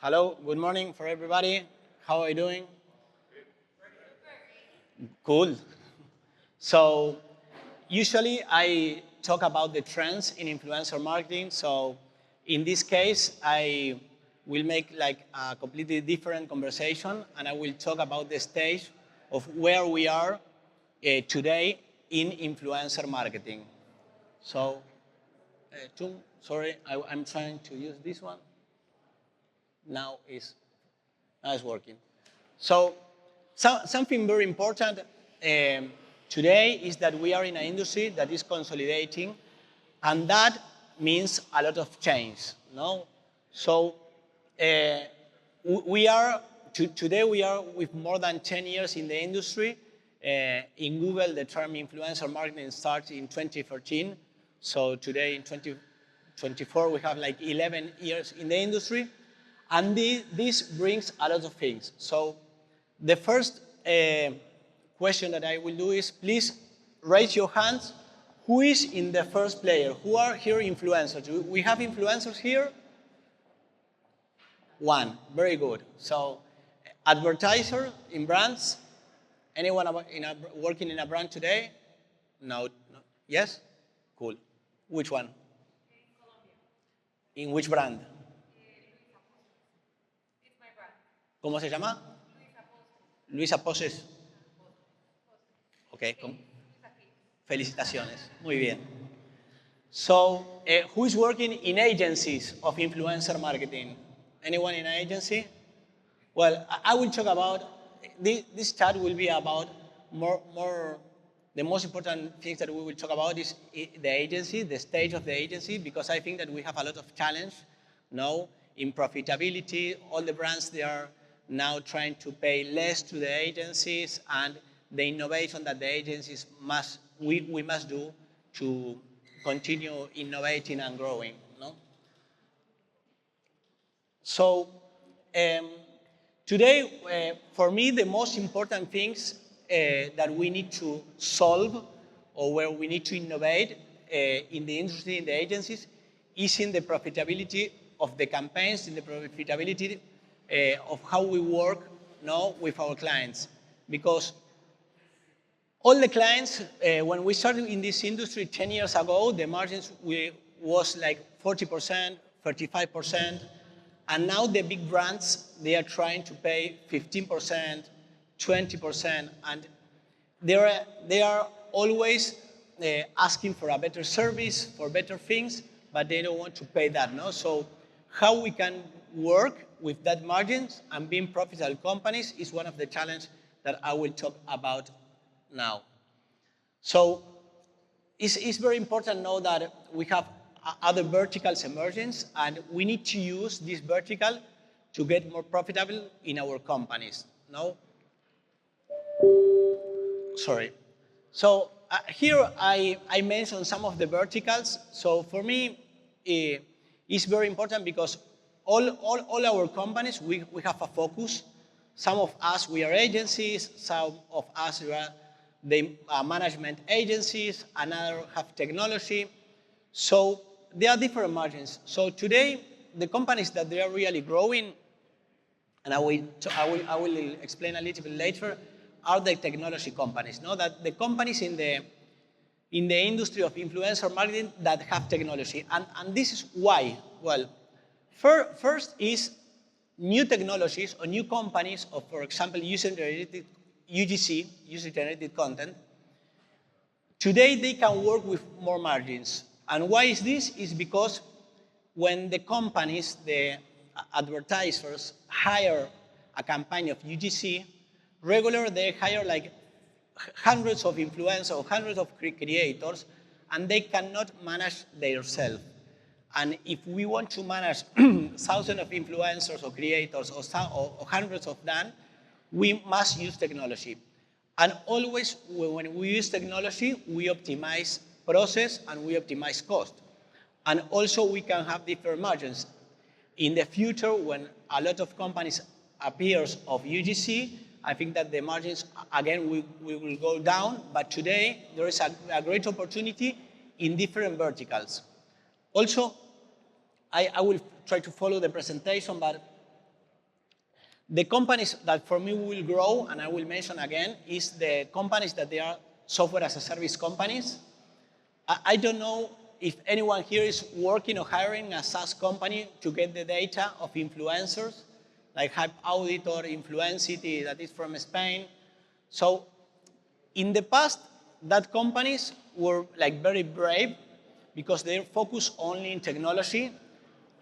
Hello, good morning for everybody. How are you doing? Cool. So, usually I talk about the trends in influencer marketing. So, in this case, I will make like a completely different conversation and I will talk about the stage of where we are today in influencer marketing. So, sorry, I'm trying to use this one. Now it's working. So something very important today is that we are in an industry that is consolidating, and that means a lot of change. No, so today we are with more than 10 years in the industry. In Google, the term influencer marketing started in 2013. So today in 2024, we have like 11 years in the industry. And this brings a lot of things. So the first question that I will do is, please raise your hands. Who is in the first player? Who are here influencers? Do we have influencers here? One, very good. So advertiser in brands? Anyone working in a brand today? No. Yes? Cool. Which one? In which brand? ¿Cómo se llama? Luisa Poses. Ok. Felicitaciones. Muy bien. So, who is working in agencies of influencer marketing? Anyone in an agency? Well, I will talk about, this chat will be about the most important things that we will talk about is the agency, the stage of the agency, because I think that we have a lot of challenge now in profitability. All the brands, they are now trying to pay less to the agencies, and the innovation that the agencies we must do to continue innovating and growing. No? So today, for me, the most important things that we need to solve or where we need to innovate in the industry, in the agencies, is in the profitability of the campaigns, in the profitability of how we work now with our clients. Because all the clients, when we started in this industry 10 years ago, the margins was like 40%, 35%, and now the big brands, they are trying to pay 15%, 20%, and they are always asking for a better service, for better things, but they don't want to pay that. No? So how we can work with that margins and being profitable companies is one of the challenges that I will talk about now. So it's very important to know that we have other verticals emerging, and we need to use this vertical to get more profitable in our companies. No? Sorry. So here I mentioned some of the verticals. So for me, it's very important because all our companies, we have a focus. Some of us, we are agencies. Some of us, we are the management agencies. Another have technology. So there are different margins. So today, the companies that they are really growing, and I will explain a little bit later, are the technology companies. No? That the companies in the industry of influencer marketing that have technology. And this is why. Well, first is new technologies or new companies of, for example, user-generated UGC, user-generated content. Today, they can work with more margins. And why is this? Is because when the companies, the advertisers, hire a campaign of UGC, regularly they hire like hundreds of influencers or hundreds of creators, and they cannot manage themselves. And if we want to manage thousands of influencers or creators or hundreds of them, we must use technology. And always when we use technology, we optimize process and we optimize cost. And also we can have different margins. In the future, when a lot of companies appears of UGC, I think that the margins, again, we will go down. But today, there is a great opportunity in different verticals. Also, I will try to follow the presentation, but The companies that for me will grow, and I will mention again, is the companies that they are software as a service companies. I don't know if anyone here is working or hiring a SaaS company to get the data of influencers, like Hype Audit or Influencity that is from Spain. So in the past, that companies were like very brave because they focus only in technology,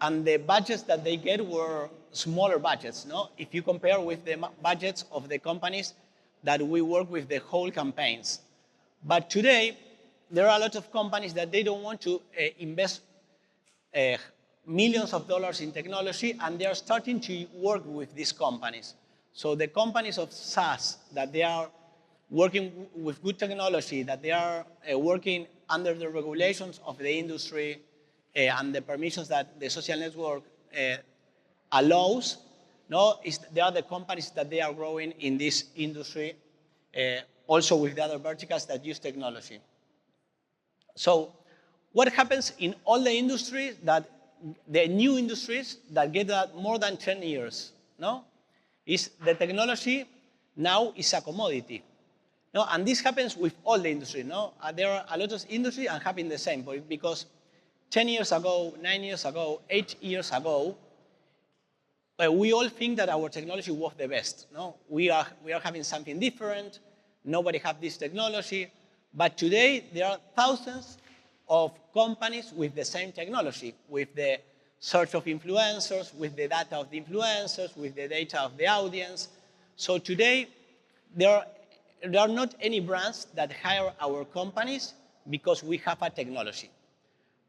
and the budgets that they get were smaller budgets, no? If you compare with the budgets of the companies that we work with the whole campaigns. But today, there are a lot of companies that they don't want to invest millions of dollars in technology, and they are starting to work with these companies. So the companies of SaaS that they are working with good technology, that they are working under the regulations of the industry and the permissions that the social network allows, no, they are the companies that they are growing in this industry, also with the other verticals that use technology. So what happens in all the industries that, the new industries that get more than 10 years, no, is the technology now is a commodity. No, and this happens with all the industry. No? There are a lot of industries and happen the same, because 10 years ago, 9 years ago, 8 years ago, we all think that our technology was the best. No? We are having something different. Nobody has this technology. But today, there are thousands of companies with the same technology, with the search of influencers, with the data of the influencers, with the data of the audience. So today, there are not any brands that hire our companies because we have a technology.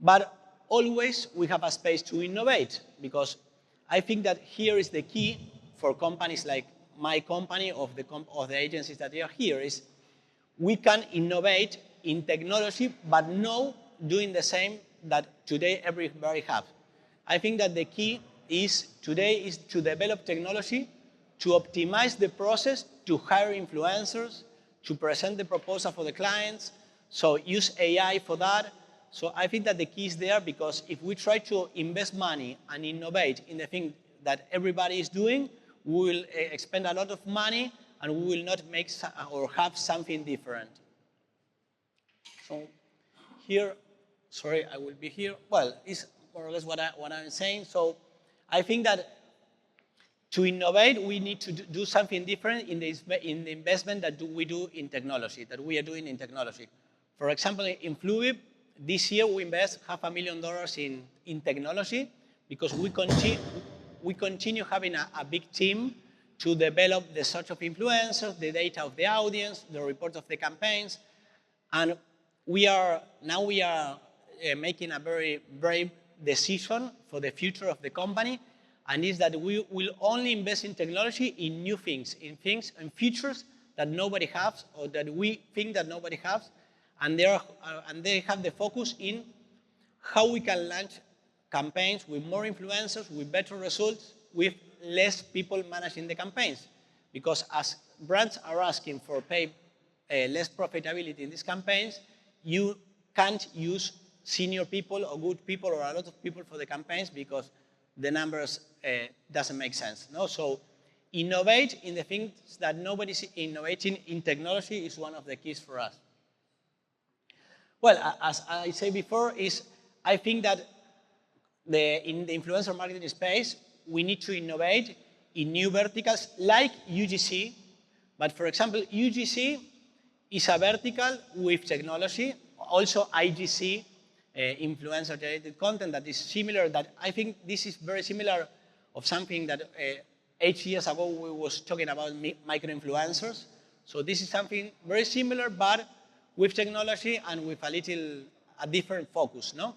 But always we have a space to innovate, because I think that here is the key for companies like my company, of the agencies that are here, is we can innovate in technology, but no doing the same that today everybody has. I think that the key is today is to develop technology, to optimize the process, to hire influencers, to present the proposal for the clients, so use AI for that. So I think that the key is there, because if we try to invest money and innovate in the thing that everybody is doing, we will expend a lot of money and we will not make or have something different. So here, sorry, I will be here. Well, it's more or less what I'm saying. So I think that to innovate, we need to do something different in the investment that we do in technology, that we are doing in technology. For example, in FLUVIT, this year we invest $500,000 in technology, because we continue having a big team to develop the search of influencers, the data of the audience, the report of the campaigns. And we are making a very brave decision for the future of the company, and is that we will only invest in technology in new things, in features that nobody has, or that we think that nobody has, and they have the focus in how we can launch campaigns with more influencers, with better results, with less people managing the campaigns. Because as brands are asking for less profitability in these campaigns, you can't use senior people or good people or a lot of people for the campaigns, because the numbers doesn't make sense. No? So innovate in the things that nobody's innovating in technology is one of the keys for us. Well, as I said before, I think that in the influencer marketing space, we need to innovate in new verticals like UGC. But for example, UGC is a vertical with technology, also IGC, influencer-generated content, that is similar, that I think this is very similar of something that 8 years ago we was talking about micro-influencers. So this is something very similar, but with technology and with a different focus, no?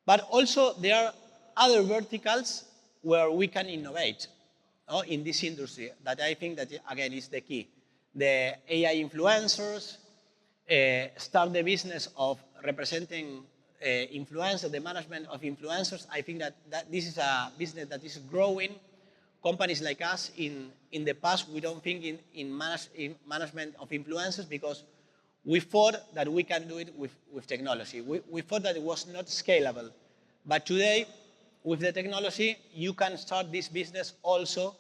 But also there are other verticals where we can innovate, no, in this industry, that I think that, again, is the key. The AI influencers, start the business of representing influencers, the management of influencers. I think that this is a business that is growing. Companies like us, in the past, we don't think in management of influencers, because we thought that we can do it with technology. We thought that it was not scalable. But today, with the technology, you can start this business also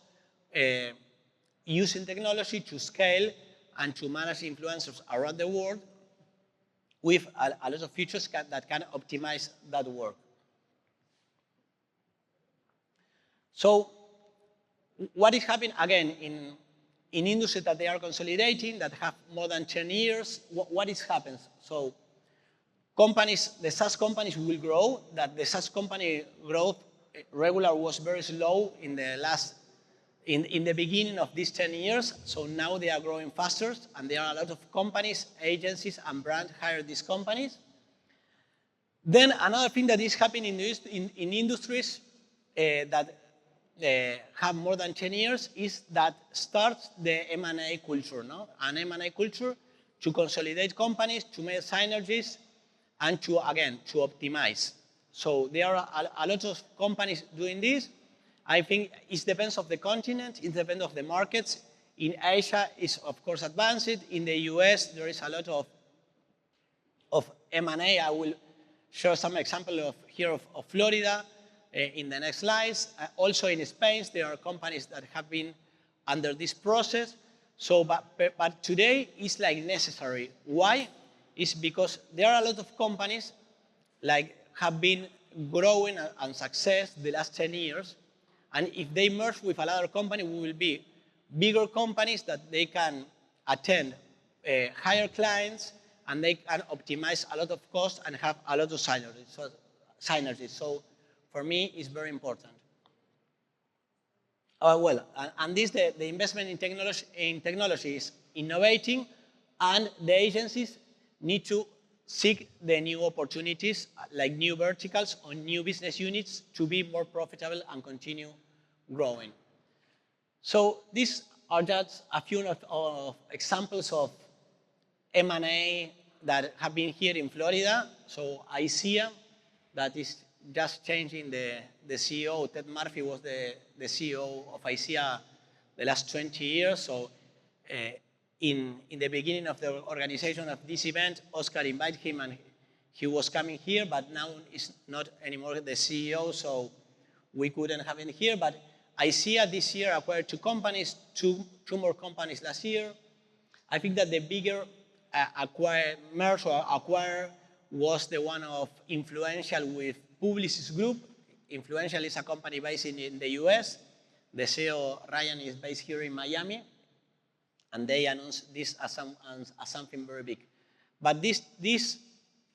using technology to scale and to manage influencers around the world with a lot of features that can optimize that work. So what is happening, again, in industries that they are consolidating, that have more than 10 years, what is happening? So companies, the SaaS companies will grow, that the SaaS company growth regular was very slow in the beginning of these 10 years, so now they are growing faster, and there are a lot of companies, agencies, and brands hire these companies. Then another thing that is happening in industries that have more than 10 years is that starts the M&A culture, no? An M&A culture to consolidate companies, to make synergies, and to, again, to optimize. So there are a lot of companies doing this. I think it depends on the continent, it depends on the markets. In Asia, it's of course advanced. In the US, there is a lot of M&A. I will show some example here of Florida in the next slides. Also in Spain, there are companies that have been under this process. So, but today it's like necessary. Why? It's because there are a lot of companies like have been growing and success the last 10 years. And if they merge with another company, we will be bigger companies that they can attend higher clients, and they can optimize a lot of costs and have a lot of synergies. So for me, it's very important. And this, the investment in technology is innovating, and the agencies need to seek the new opportunities, like new verticals or new business units, to be more profitable and continue growing. So these are just a few of examples of M&A that have been here in Florida. So ICEA, that is just changing the CEO. Ted Murphy was the CEO of ICEA the last 20 years. So in the beginning of the organization of this event, Oscar invited him and he was coming here, but now he's not anymore the CEO, so we couldn't have him here. But ICEA this year acquired 2 companies, two more companies last year. I think that the bigger merge or acquire was the one of Influential with Publicis Group. Influential is a company based in the US. The CEO, Ryan, is based here in Miami. And they announced this as something very big. But this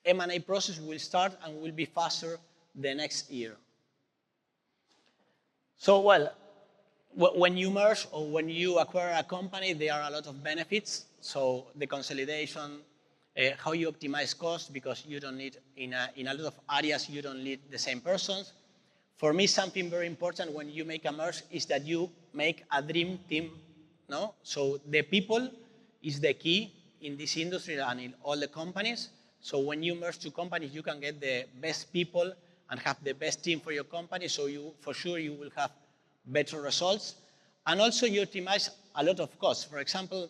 M&A process will start and will be faster the next year. So, well, when you merge or when you acquire a company, there are a lot of benefits. So the consolidation, how you optimize costs, because you don't need, in a lot of areas, you don't need the same persons. For me, something very important when you make a merge is that you make a dream team. No? So the people is the key in this industry and in all the companies. So when you merge 2 companies, you can get the best people and have the best team for your company. So for sure you will have better results. And also you optimize a lot of costs. For example,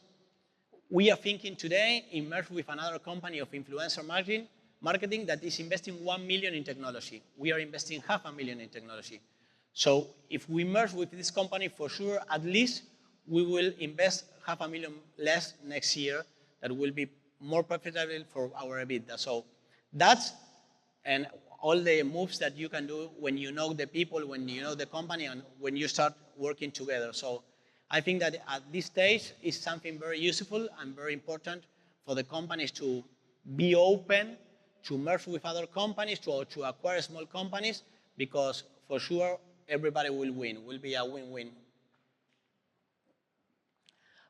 we are thinking today in merge with another company of influencer marketing that is investing 1 million in technology. We are investing $500,000 in technology. So if we merge with this company, for sure, at least we will invest $500,000 less next year. That will be more profitable for our EBITDA. So that's, and all the moves that you can do when you know the people, when you know the company, and when you start working together. So I think that at this stage is something very useful and very important for the companies to be open, to merge with other companies, to acquire small companies, because for sure everybody will win, will be a win-win.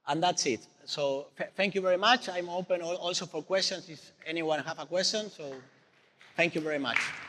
And that's it. So thank you very much. I'm open also for questions if anyone have a question. So thank you very much.